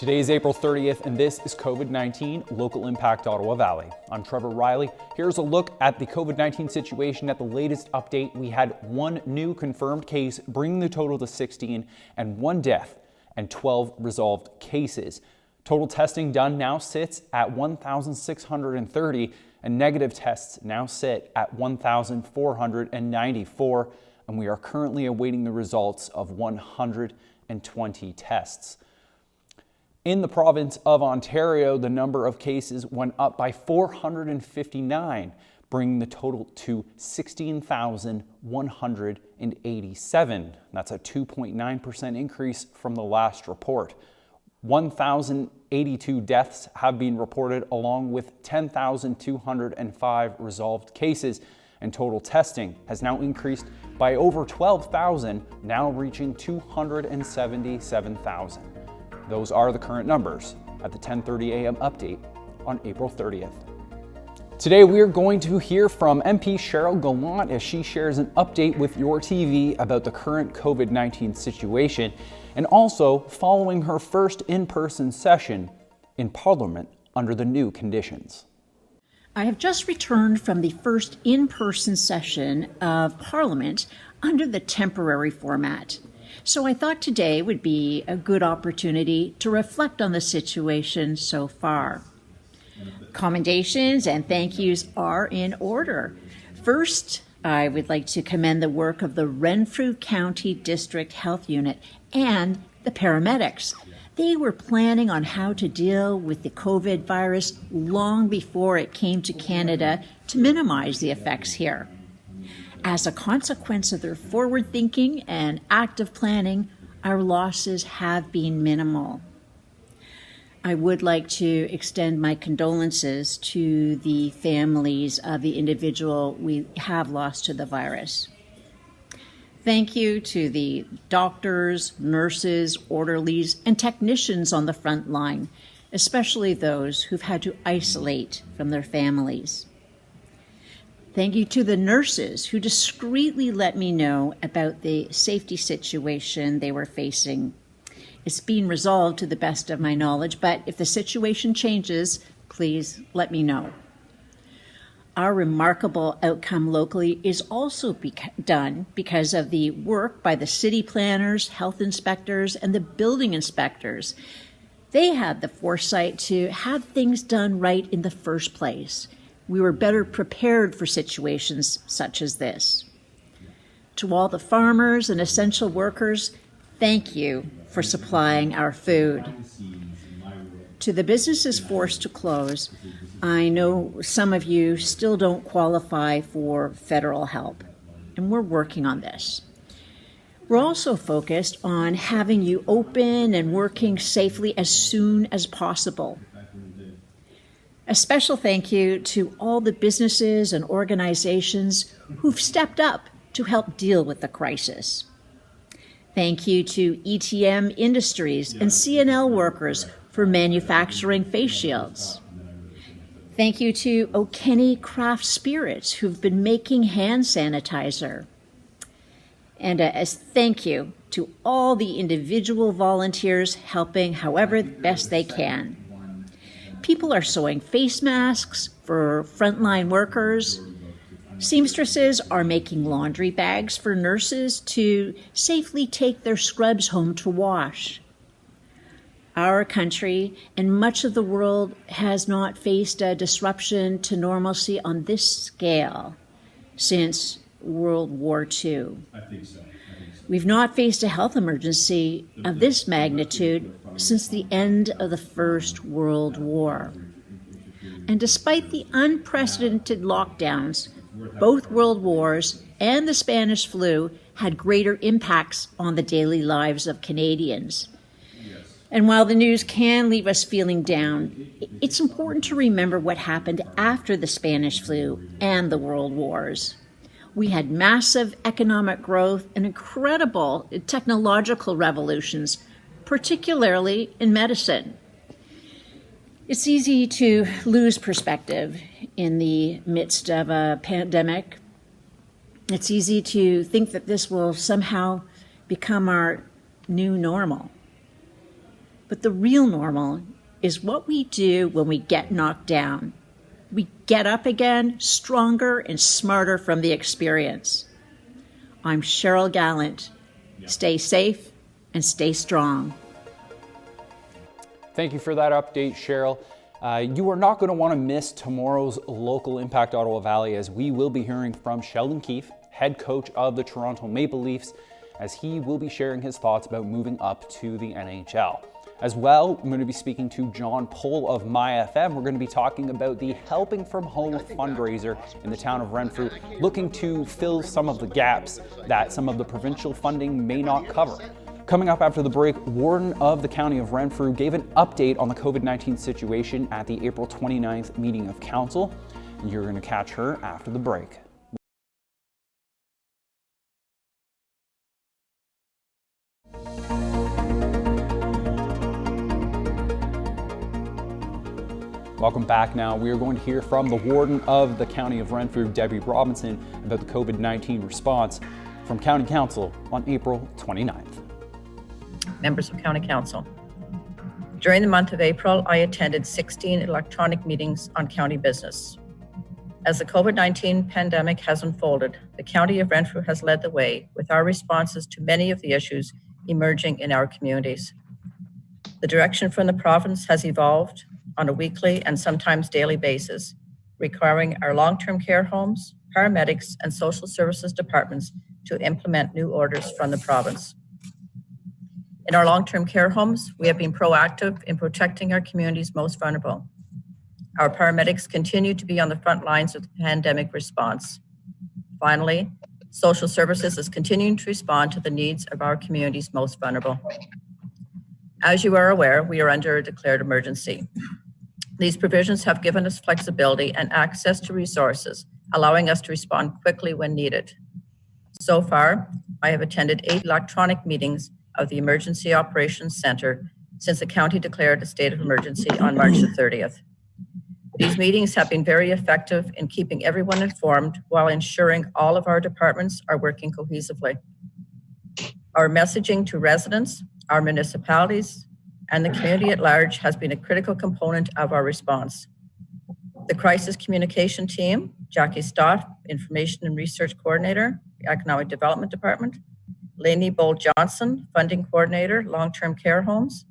Today is April 30th, and this is COVID-19 Local Impact Ottawa Valley. I'm Trevor Riley. Here's a look at the COVID-19 situation. At the latest update, we had one new confirmed case, bringing the total to 16, and one death and 12 resolved cases. Total testing done now sits at 1,630, and negative tests now sit at 1,494, and we are currently awaiting the results of 120 tests. In the province of Ontario, the number of cases went up by 459, bringing the total to 16,187. That's a 2.9% increase from the last report. 1,082 deaths have been reported, along with 10,205 resolved cases, and total testing has now increased by over 12,000, now reaching 277,000. Those are the current numbers at the 10:30 a.m. update on April 30th. Today we are going to hear from MP Cheryl Gallant as she shares an update with your TV about the current COVID-19 situation, and also following her first in-person session in Parliament under the new conditions. I have just returned from the first in-person session of Parliament under the temporary format. So I thought today would be a good opportunity to reflect on the situation so far. Commendations and thank yous are in order. First, I would like to commend the work of the Renfrew County District Health Unit and the paramedics. They were planning on how to deal with the COVID virus long before it came to Canada to minimize the effects here. As a consequence of their forward thinking and active planning, our losses have been minimal. I would like to extend my condolences to the families of the individual we have lost to the virus. Thank you to the doctors, nurses, orderlies, and technicians on the front line, especially those who've had to isolate from their families. Thank you to the nurses who discreetly let me know about the safety situation they were facing. It's being resolved to the best of my knowledge, but if the situation changes, please let me know. Our remarkable outcome locally is also done because of the work by the city planners, health inspectors, and the building inspectors. They had the foresight to have things done right in the first place. We were better prepared for situations such as this. To all the farmers and essential workers, thank you for supplying our food. To the businesses forced to close, I know some of you still don't qualify for federal help, and we're working on this. We're also focused on having you open and working safely as soon as possible. A special thank you to all the businesses and organizations who've stepped up to help deal with the crisis. Thank you to ETM Industries and CNL workers for manufacturing face shields. Thank you to O'Kenny Craft Spirits who've been making hand sanitizer. And as thank you to all the individual volunteers helping however best they can. People are sewing face masks for frontline workers. Seamstresses are making laundry bags for nurses to safely take their scrubs home to wash. Our country and much of the world has not faced a disruption to normalcy on this scale since World War II. We've not faced a health emergency of this magnitude since the end of the First World War. And despite the unprecedented lockdowns, both world wars and the Spanish flu had greater impacts on the daily lives of Canadians. And while the news can leave us feeling down, it's important to remember what happened after the Spanish flu and the world wars. We had massive economic growth and incredible technological revolutions, particularly in medicine. It's easy to lose perspective in the midst of a pandemic. It's easy to think that this will somehow become our new normal. But the real normal is what we do when we get knocked down. We get up again, stronger and smarter from the experience. I'm Cheryl Gallant. Stay safe and stay strong. Thank you for that update, Cheryl. You are not going to want to miss tomorrow's Local Impact Ottawa Valley, as we will be hearing from Sheldon Keefe, head coach of the Toronto Maple Leafs, as he will be sharing his thoughts about moving up to the NHL. As well, I'm going to be speaking to John Pohl of MyFM. We're going to be talking about the Helping from Home fundraiser in the town of Renfrew, looking to fill some of the gaps that some of the provincial funding may not cover. Coming up after the break, Warden of the County of Renfrew gave an update on the COVID-19 situation at the April 29th meeting of Council. You're going to catch her after the break. Welcome back now. We are going to hear from the Warden of the County of Renfrew, Debbie Robinson, about the COVID-19 response from County Council on April 29th. Members of County Council. During the month of April, I attended 16 electronic meetings on county business. As the COVID-19 pandemic has unfolded, the County of Renfrew has led the way with our responses to many of the issues emerging in our communities. The direction from the province has evolved on a weekly and sometimes daily basis, requiring our long-term care homes, paramedics, and social services departments to implement new orders from the province. In our long-term care homes, we have been proactive in protecting our community's most vulnerable. Our paramedics continue to be on the front lines of the pandemic response. Finally, social services is continuing to respond to the needs of our community's most vulnerable. As you are aware, we are under a declared emergency. These provisions have given us flexibility and access to resources, allowing us to respond quickly when needed. So far, I have attended 8 electronic meetings of the Emergency Operations Center since the county declared a state of emergency on March the 30th. These meetings have been very effective in keeping everyone informed while ensuring all of our departments are working cohesively. Our messaging to residents, our municipalities, and the community at large has been a critical component of our response. The Crisis Communication Team, Jackie Stott, Information and Research Coordinator, the Economic Development Department, Lainey Bolt-Johnson, Funding Coordinator, Long-Term Care Homes,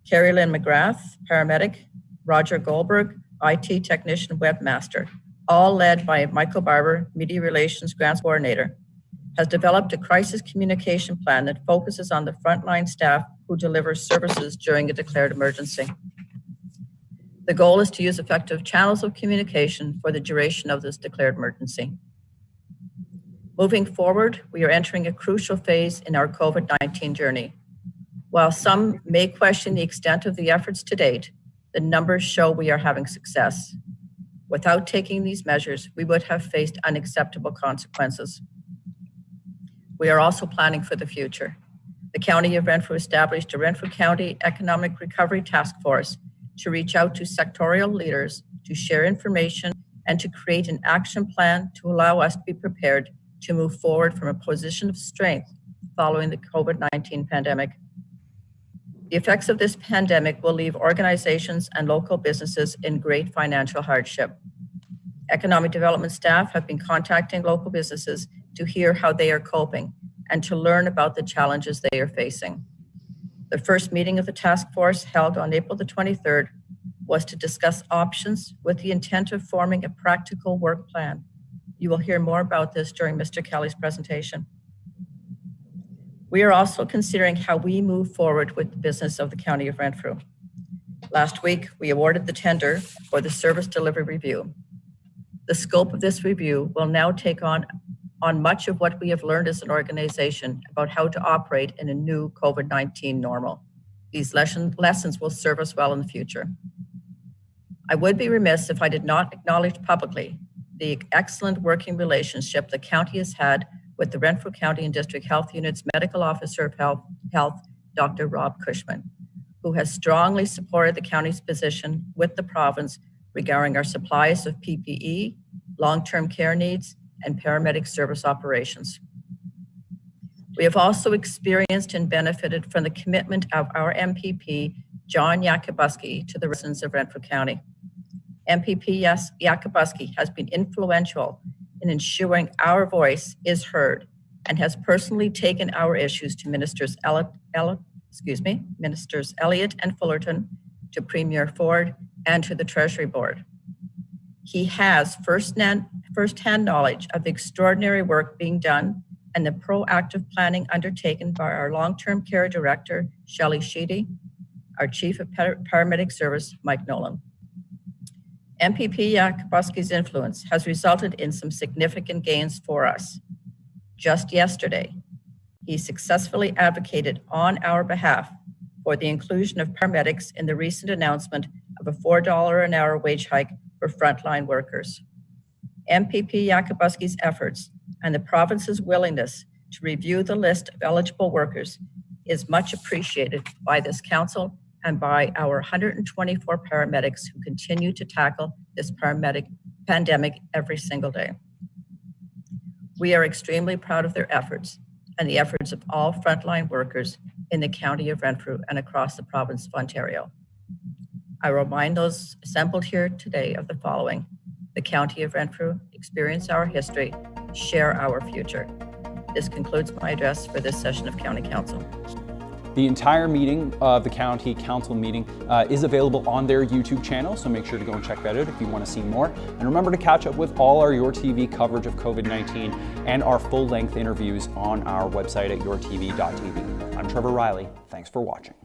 Carrie Lynn McGrath, Paramedic, Roger Goldberg, IT Technician Webmaster, all led by Michael Barber, Media Relations Grants Coordinator, has developed a crisis communication plan that focuses on the frontline staff who deliver services during a declared emergency. The goal is to use effective channels of communication for the duration of this declared emergency. Moving forward, we are entering a crucial phase in our COVID-19 journey. While some may question the extent of the efforts to date, the numbers show we are having success. Without taking these measures, we would have faced unacceptable consequences. We are also planning for the future. The County of Renfrew established a Renfrew County Economic Recovery Task Force to reach out to sectorial leaders, to share information, and to create an action plan to allow us to be prepared to move forward from a position of strength following the COVID-19 pandemic. The effects of this pandemic will leave organizations and local businesses in great financial hardship. Economic development staff have been contacting local businesses to hear how they are coping and to learn about the challenges they are facing. The first meeting of the task force, held on April the 23rd, was to discuss options with the intent of forming a practical work plan. You will hear more about this during Mr. Kelly's presentation. We are also considering how we move forward with the business of the County of Renfrew. Last week, we awarded the tender for the service delivery review. The scope of this review will now take on much of what we have learned as an organization about how to operate in a new COVID-19 normal. These lessons will serve us well in the future. I would be remiss if I did not acknowledge publicly the excellent working relationship the county has had with the Renfrew County and District Health Unit's Medical Officer of Health, Dr. Rob Cushman, who has strongly supported the county's position with the province regarding our supplies of PPE, long-term care needs, and paramedic service operations. We have also experienced and benefited from the commitment of our MPP, John Yakubuski to the residents of Renfrew County. MPP Yakubuski has been influential in ensuring our voice is heard and has personally taken our issues to Ministers Elliott and Fullerton, to Premier Ford, and to the Treasury Board. He has first-hand knowledge of the extraordinary work being done and the proactive planning undertaken by our long-term care director, Shelley Sheedy, our Chief of Paramedic Service, Mike Nolan. MPP Yakubuski's influence has resulted in some significant gains for us. Just yesterday, he successfully advocated on our behalf for the inclusion of paramedics in the recent announcement of a $4 an hour wage hike for frontline workers. MPP Yakubuski's efforts and the province's willingness to review the list of eligible workers is much appreciated by this council and by our 124 paramedics who continue to tackle this pandemic every single day. We are extremely proud of their efforts and the efforts of all frontline workers in the County of Renfrew and across the province of Ontario. I remind those assembled here today of the following: the County of Renfrew, experience our history, share our future. This concludes my address for this session of County Council. The entire meeting of the County Council meeting is available on their YouTube channel, so make sure to go and check that out if you want to see more. And remember to catch up with all our Your TV coverage of COVID-19 and our full-length interviews on our website at yourtv.tv. I'm Trevor Riley. Thanks for watching.